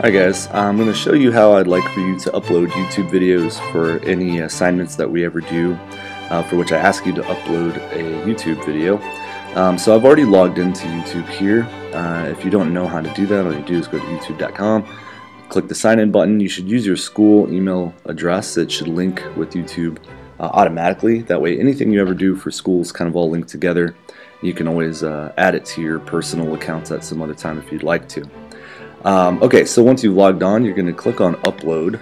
Hi guys, I'm going to show you how I'd like for you to upload YouTube videos for any assignments that we ever do, for which I ask you to upload a YouTube video. So I've already logged into YouTube here. If you don't know how to do that, all you do is go to youtube.com, click the sign in button. You should use your school email address. It should link with YouTube automatically. That way anything you ever do for school is kind of all linked together. You can always add it to your personal accounts at some other time if you'd like to. Okay, so once you've logged on, you're going to click on Upload.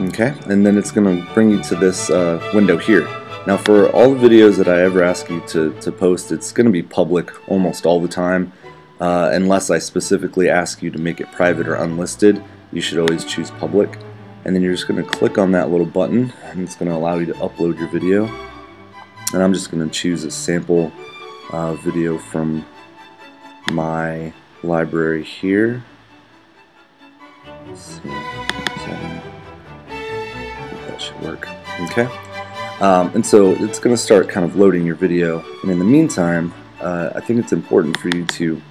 Okay, and then it's going to bring you to this window here. Now for all the videos that I ever ask you to post, it's going to be public almost all the time. Unless I specifically ask you to make it private or unlisted, you should always choose public. And then you're just going to click on that little button, and it's going to allow you to upload your video. And I'm just going to choose a sample video from my library here. Let's see, that should work. Okay. And so it's going to start kind of loading your video. And in the meantime, I think it's important for you to,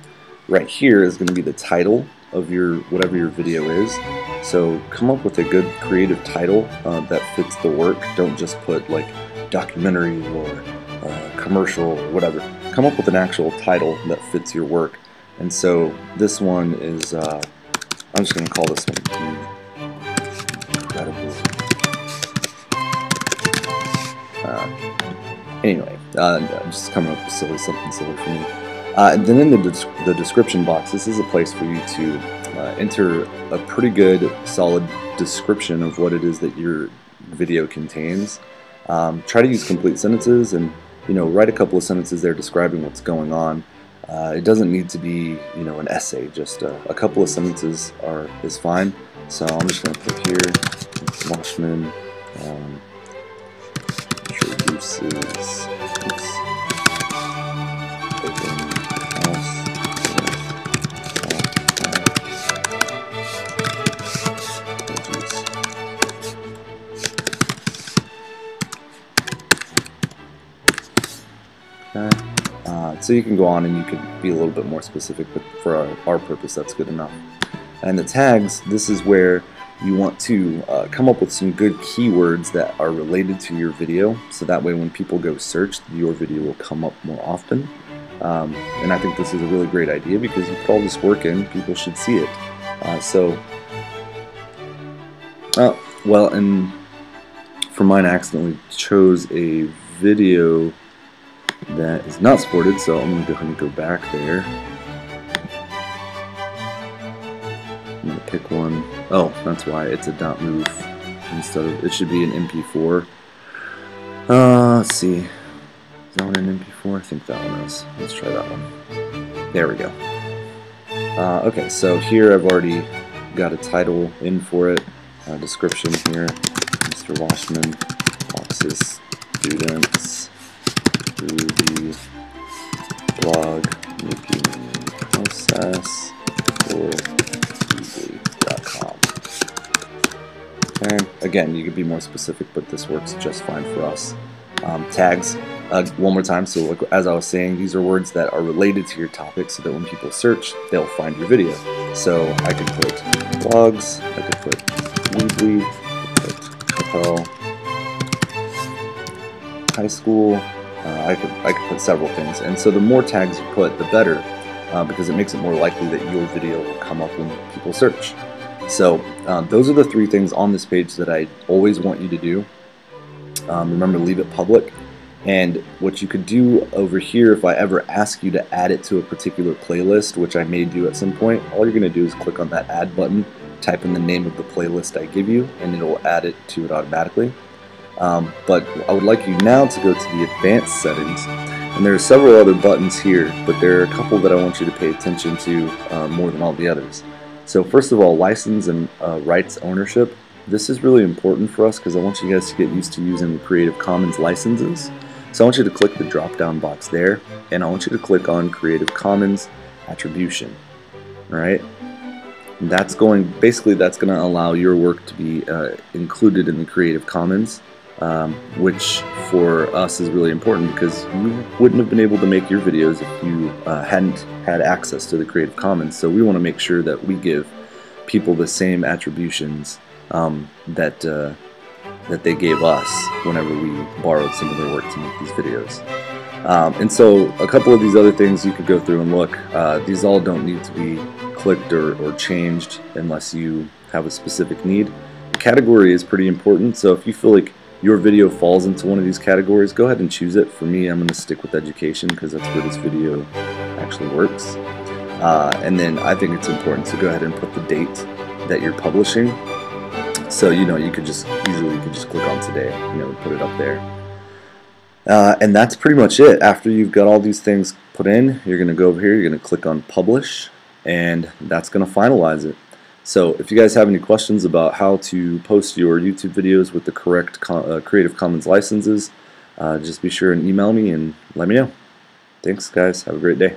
right here is going to be the title of your whatever your video is. So come up with a good creative title that fits the work. Don't just put like documentary or commercial or whatever. Come up with an actual title that fits your work. And so this one is, I'm just going to call this one Incredible. Anyway, I'm just coming up with something silly for me. And then in the description box, this is a place for you to enter a pretty good, solid description of what it is that your video contains. Try to use complete sentences, and write a couple of sentences there describing what's going on. It doesn't need to be an essay. Just a couple of sentences is fine. So I'm just going to put here, Washman introduces open house. So you can go on and you could be a little bit more specific, but for our purpose that's good enough. And the tags, this is where you want to come up with some good keywords that are related to your video, so that way when people go search, your video will come up more often. And I think this is a really great idea because you put all this work in, people should see it. Well, and for mine I accidentally chose a video that is not supported, so I'm going to go ahead and go back there. I'm going to pick one. Oh, that's why it's a .move instead of, it should be an MP4. Let's see. Is that one an MP4? I think that one is. Let's try that one. There we go. Okay, so here I've already got a title in for it. Description here. Mr. Washman walks his students through the blog making process for Weebly.com. Okay, again, you could be more specific, but this works just fine for us. Tags, one more time. So like, as I was saying, these are words that are related to your topic so that when people search, they'll find your video. So I could put blogs, I could put Weebly, I could put Capel, high school. I could put several things, and so the more tags you put, the better, because it makes it more likely that your video will come up when people search. So those are the three things on this page that I always want you to do. Remember, leave it public. And what you could do over here, if I ever ask you to add it to a particular playlist, which I may do at some point, all you're going to do is click on that add button, type in the name of the playlist I give you, and it'll add it to it automatically. But I would like you now to go to the advanced settings, and there are several other buttons here, but there are a couple that I want you to pay attention to more than all the others. So first of all, license and rights ownership. This is really important for us because I want you guys to get used to using Creative Commons licenses. So I want you to click the drop down box there, and I want you to click on Creative Commons Attribution. Alright? That's going to allow your work to be included in the Creative Commons. which for us is really important because you wouldn't have been able to make your videos if you hadn't had access to the Creative Commons. So we want to make sure that we give people the same attributions that they gave us whenever we borrowed some of their work to make these videos. And so a couple of these other things you could go through and look. These all don't need to be clicked or changed unless you have a specific need. Category is pretty important, so if you feel like your video falls into one of these categories, go ahead and choose it. For me, I'm going to stick with education because that's where this video actually works. And then I think it's important to go ahead and put the date that you're publishing. So you could just easily click on today, put it up there. And that's pretty much it. After you've got all these things put in, you're going to go over here, you're going to click on publish, and that's going to finalize it. So if you guys have any questions about how to post your YouTube videos with the correct Creative Commons licenses, just be sure and email me and let me know. Thanks guys, have a great day.